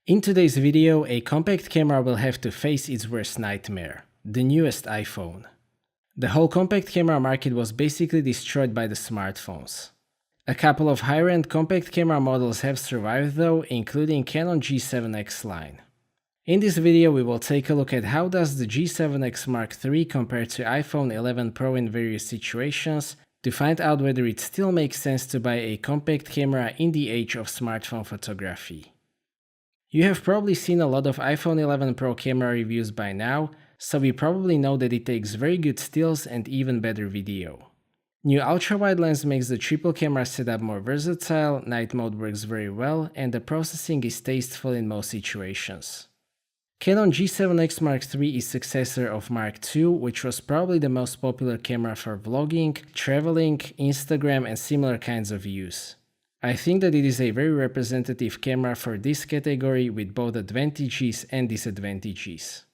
In today's video, a compact camera will have to face its worst nightmare, the newest iPhone. The whole compact camera market was basically destroyed by the smartphones. A couple of higher-end compact camera models have survived though, including Canon G7X line. In this video we will take a look at how does the G7X Mark III compare to iPhone 11 Pro in various situations, to find out whether it still makes sense to buy a compact camera in the age of smartphone photography. You have probably seen a lot of iPhone 11 Pro camera reviews by now, so you probably know that it takes very good stills and even better video. New ultra-wide lens makes the triple camera setup more versatile, night mode works very well, and the processing is tasteful in most situations. Canon G7X Mark III is successor of Mark II, which was probably the most popular camera for vlogging, traveling, Instagram and similar kinds of use. I think that it is a very representative camera for this category with both advantages and disadvantages.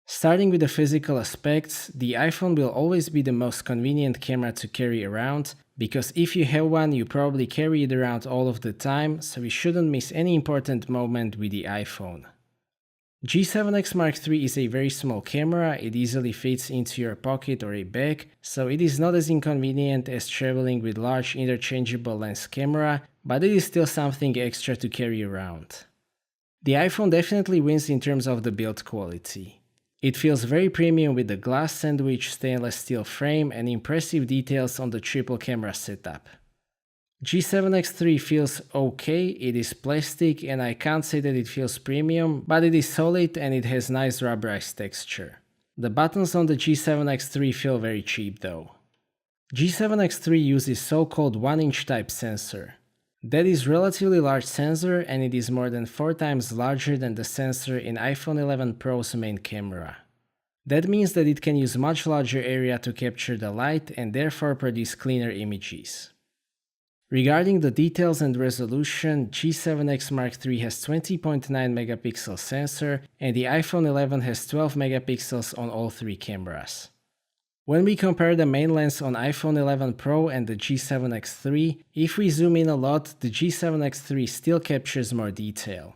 Starting with the physical aspects, the iPhone will always be the most convenient camera to carry around, because if you have one you probably carry it around all of the time, so you shouldn't miss any important moment with the iPhone. G7X Mark III is a very small camera, it easily fits into your pocket or a bag, so it is not as inconvenient as traveling with large interchangeable lens camera, but it is still something extra to carry around. The iPhone definitely wins in terms of the build quality. It feels very premium with the glass sandwich stainless steel frame and impressive details on the triple camera setup. G7X III feels okay, it is plastic and I can't say that it feels premium, but it is solid and it has nice rubberized texture. The buttons on the G7X III feel very cheap though. G7X III uses so-called 1-inch type sensor. That is relatively large sensor and it is more than 4 times larger than the sensor in iPhone 11 Pro's main camera. That means that it can use much larger area to capture the light and therefore produce cleaner images. Regarding the details and resolution, G7X Mark III has 20.9 megapixel sensor and the iPhone 11 has 12 megapixels on all 3 cameras. When we compare the main lens on iPhone 11 Pro and the G7X III, if we zoom in a lot, the G7X III still captures more detail.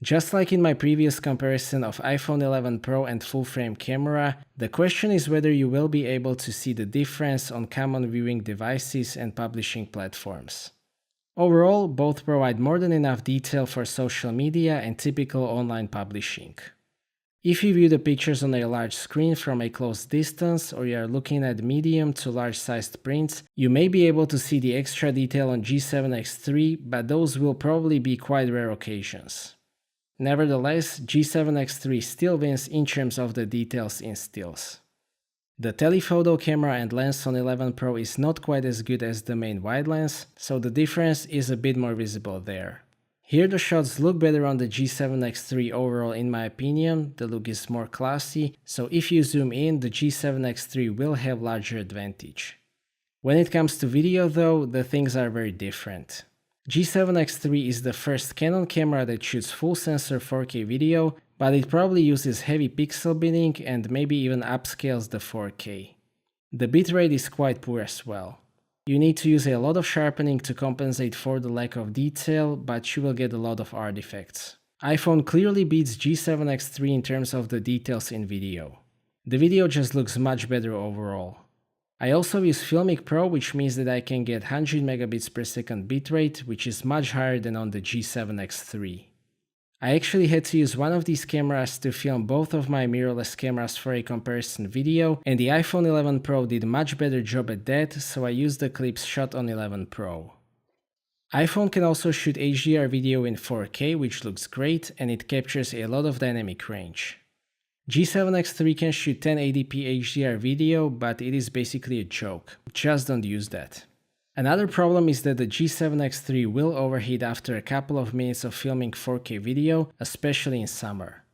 Just like in my previous comparison of iPhone 11 Pro and full-frame camera, the question is whether you will be able to see the difference on common viewing devices and publishing platforms. Overall, both provide more than enough detail for social media and typical online publishing. If you view the pictures on a large screen from a close distance or you are looking at medium to large sized prints, you may be able to see the extra detail on G7X III, but those will probably be quite rare occasions. Nevertheless, G7X III still wins in terms of the details in stills. The telephoto camera and lens on 11 Pro is not quite as good as the main wide lens, so the difference is a bit more visible there. Here the shots look better on the G7X III overall in my opinion, the look is more classy, so if you zoom in, the G7X III will have larger advantage. When it comes to video though, the things are very different. G7X III is the first Canon camera that shoots full sensor 4K video, but it probably uses heavy pixel binning and maybe even upscales the 4K. The bitrate is quite poor as well. You need to use a lot of sharpening to compensate for the lack of detail, but you will get a lot of artifacts. iPhone clearly beats G7X III in terms of the details in video. The video just looks much better overall. I also use Filmic Pro, which means that I can get 100 megabits per second bitrate, which is much higher than on the G7X III. I actually had to use one of these cameras to film both of my mirrorless cameras for a comparison video, and the iPhone 11 Pro did a much better job at that, so I used the clips shot on 11 Pro. iPhone can also shoot HDR video in 4K, which looks great, and it captures a lot of dynamic range. G7X III can shoot 1080p HDR video, but it is basically a joke. Just don't use that. Another problem is that the G7X III will overheat after a couple of minutes of filming 4K video, especially in summer.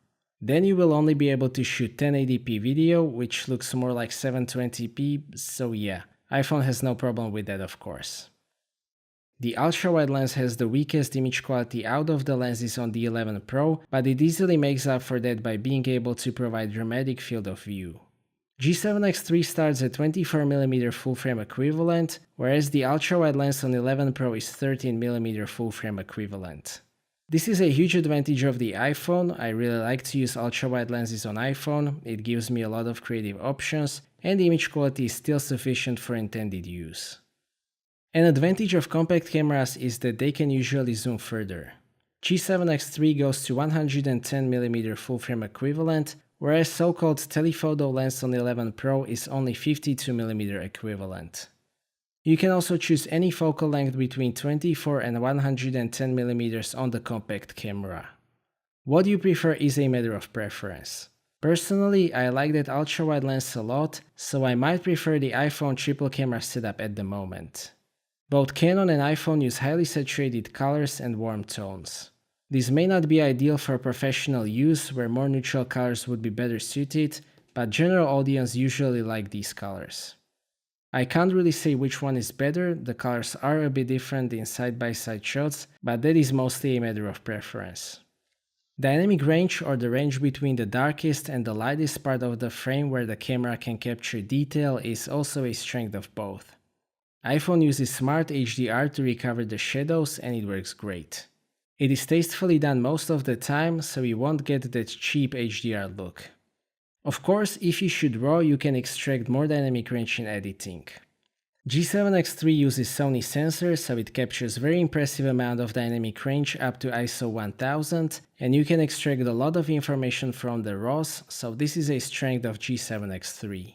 Then you will only be able to shoot 1080p video, which looks more like 720p, so yeah, iPhone has no problem with that of course. The ultra-wide lens has the weakest image quality out of the lenses on the 11 Pro, but it easily makes up for that by being able to provide dramatic field of view. G7X III starts at 24mm full-frame equivalent, whereas the ultra-wide lens on 11 Pro is 13mm full-frame equivalent. This is a huge advantage of the iPhone. I really like to use ultra-wide lenses on iPhone. It gives me a lot of creative options, and the image quality is still sufficient for intended use. An advantage of compact cameras is that they can usually zoom further. G7X3 goes to 110mm full-frame equivalent, whereas so-called telephoto lens on the 11 Pro is only 52mm equivalent. You can also choose any focal length between 24 and 110mm on the compact camera. What you prefer is a matter of preference. Personally, I like that ultra-wide lens a lot, so I might prefer the iPhone triple camera setup at the moment. Both Canon and iPhone use highly saturated colors and warm tones. This may not be ideal for professional use where more neutral colors would be better suited, but general audience usually like these colors. I can't really say which one is better, the colors are a bit different in side-by-side shots, but that is mostly a matter of preference. Dynamic range, or the range between the darkest and the lightest part of the frame where the camera can capture detail, is also a strength of both. iPhone uses Smart HDR to recover the shadows and it works great. It is tastefully done most of the time, so you won't get that cheap HDR look. Of course, if you shoot RAW, you can extract more dynamic range in editing. G7X3 uses Sony sensors, so it captures very impressive amount of dynamic range up to ISO 1000, and you can extract a lot of information from the RAWs, so this is a strength of G7X3.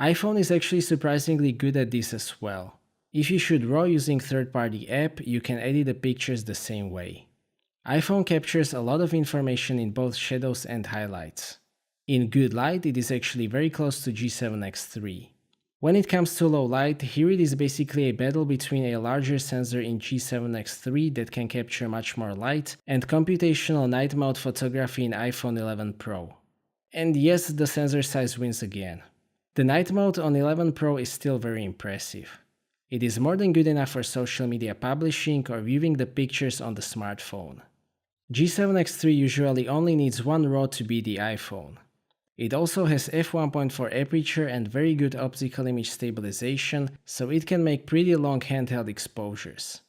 iPhone is actually surprisingly good at this as well. If you shoot RAW using third-party app, you can edit the pictures the same way. iPhone captures a lot of information in both shadows and highlights. In good light, it is actually very close to G7X3. When it comes to low light, here it is basically a battle between a larger sensor in G7X3 that can capture much more light and computational night mode photography in iPhone 11 Pro. And yes, the sensor size wins again. The night mode on 11 Pro is still very impressive. It is more than good enough for social media publishing or viewing the pictures on the smartphone. G7X3 usually only needs one RAW to beat the iPhone. It also has f1.4 aperture and very good optical image stabilization, so it can make pretty long handheld exposures.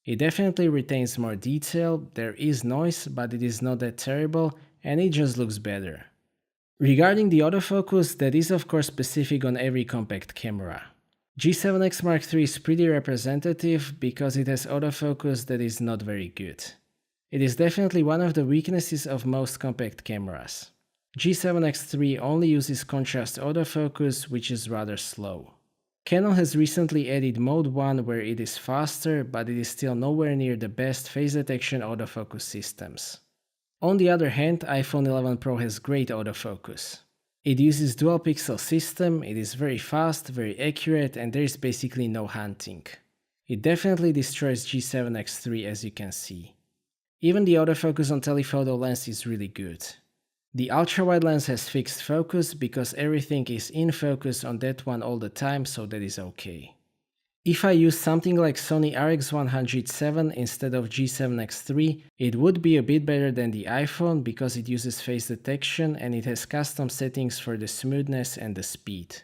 It definitely retains more detail, there is noise, but it is not that terrible, and it just looks better. Regarding the autofocus, that is of course specific on every compact camera. G7X Mark III is pretty representative because it has autofocus that is not very good. It is definitely one of the weaknesses of most compact cameras. G7X3 only uses contrast autofocus, which is rather slow. Canon has recently added Mode 1 where it is faster, but it is still nowhere near the best face detection autofocus systems. On the other hand, iPhone 11 Pro has great autofocus. It uses dual pixel system, it is very fast, very accurate, and there is basically no hunting. It definitely destroys G7X3 as you can see. Even the autofocus on telephoto lens is really good. The ultra-wide lens has fixed focus because everything is in focus on that one all the time, so that is okay. If I use something like Sony RX107 instead of G7X3, it would be a bit better than the iPhone because it uses face detection and it has custom settings for the smoothness and the speed.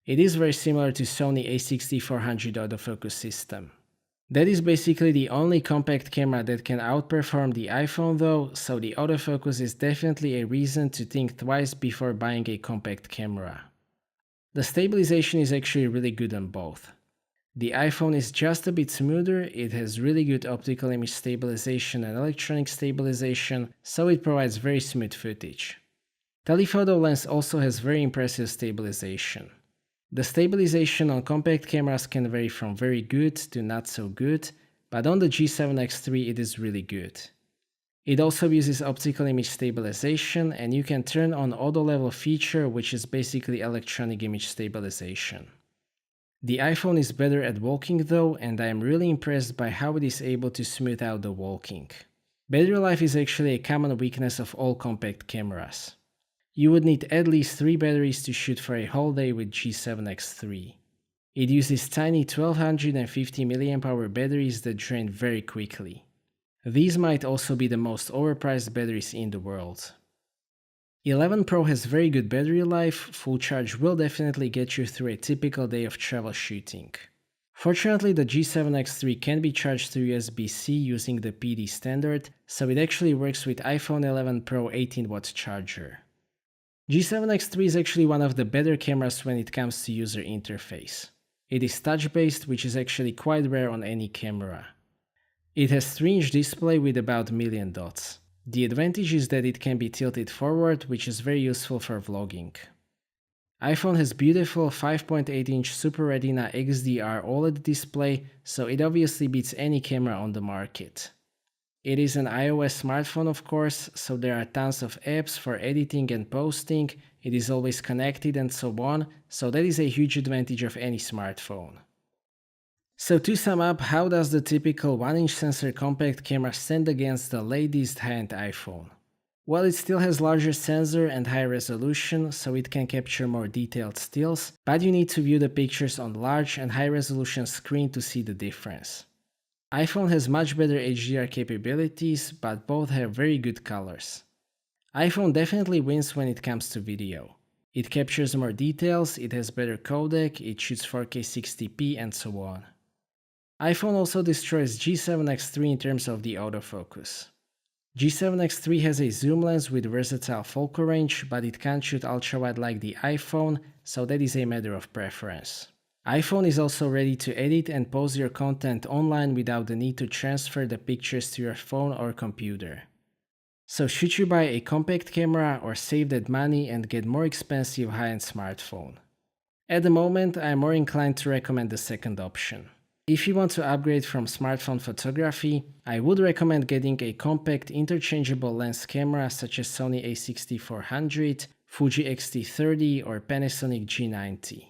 It is very similar to Sony a6400 autofocus system. That is basically the only compact camera that can outperform the iPhone though, so the autofocus is definitely a reason to think twice before buying a compact camera. The stabilization is actually really good on both. The iPhone is just a bit smoother, it has really good optical image stabilization and electronic stabilization, so it provides very smooth footage. Telephoto lens also has very impressive stabilization. The stabilization on compact cameras can vary from very good to not so good, but on the G7X3 it is really good. It also uses optical image stabilization and you can turn on auto level feature, which is basically electronic image stabilization. The iPhone is better at walking though, and I am really impressed by how it is able to smooth out the walking. Battery life is actually a common weakness of all compact cameras. You would need at least 3 batteries to shoot for a whole day with G7X3. It uses tiny 1250 mAh batteries that drain very quickly. These might also be the most overpriced batteries in the world. 11 Pro has very good battery life, full charge will definitely get you through a typical day of travel shooting. Fortunately, the G7X III can be charged through USB-C using the PD standard, so it actually works with iPhone 11 Pro 18W charger. G7X III is actually one of the better cameras when it comes to user interface. It is touch-based, which is actually quite rare on any camera. It has 3-inch display with about million dots. The advantage is that it can be tilted forward, which is very useful for vlogging. iPhone has beautiful 5.8-inch Super Retina XDR OLED display, so it obviously beats any camera on the market. It is an iOS smartphone, of course, so there are tons of apps for editing and posting, it is always connected and so on, so that is a huge advantage of any smartphone. So to sum up, how does the typical 1-inch sensor compact camera stand against the latest high-end iPhone? Well, it still has larger sensor and high resolution, so it can capture more detailed stills, but you need to view the pictures on large and high resolution screen to see the difference. iPhone has much better HDR capabilities, but both have very good colors. iPhone definitely wins when it comes to video. It captures more details, it has better codec, it shoots 4K 60p and so on. iPhone also destroys G7X III in terms of the autofocus. G7X III has a zoom lens with versatile focal range, but it can't shoot ultrawide like the iPhone, so that is a matter of preference. iPhone is also ready to edit and post your content online without the need to transfer the pictures to your phone or computer. So should you buy a compact camera or save that money and get more expensive high-end smartphone? At the moment, I am more inclined to recommend the second option. If you want to upgrade from smartphone photography, I would recommend getting a compact interchangeable lens camera such as Sony a6400, Fuji X-T30 or Panasonic G90.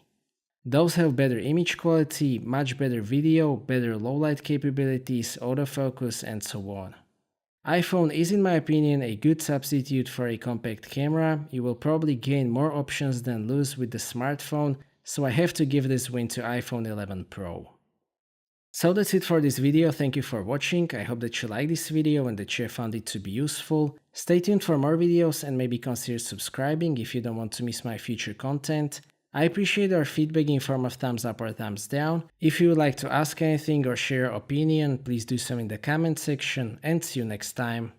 Those have better image quality, much better video, better low-light capabilities, autofocus and so on. iPhone is in my opinion a good substitute for a compact camera. You will probably gain more options than lose with the smartphone, so I have to give this win to iPhone 11 Pro. So that's it for this video, thank you for watching, I hope that you liked this video and that you have found it to be useful. Stay tuned for more videos and maybe consider subscribing if you don't want to miss my future content. I appreciate your feedback in form of thumbs up or thumbs down. If you would like to ask anything or share your opinion, please do so in the comment section and see you next time.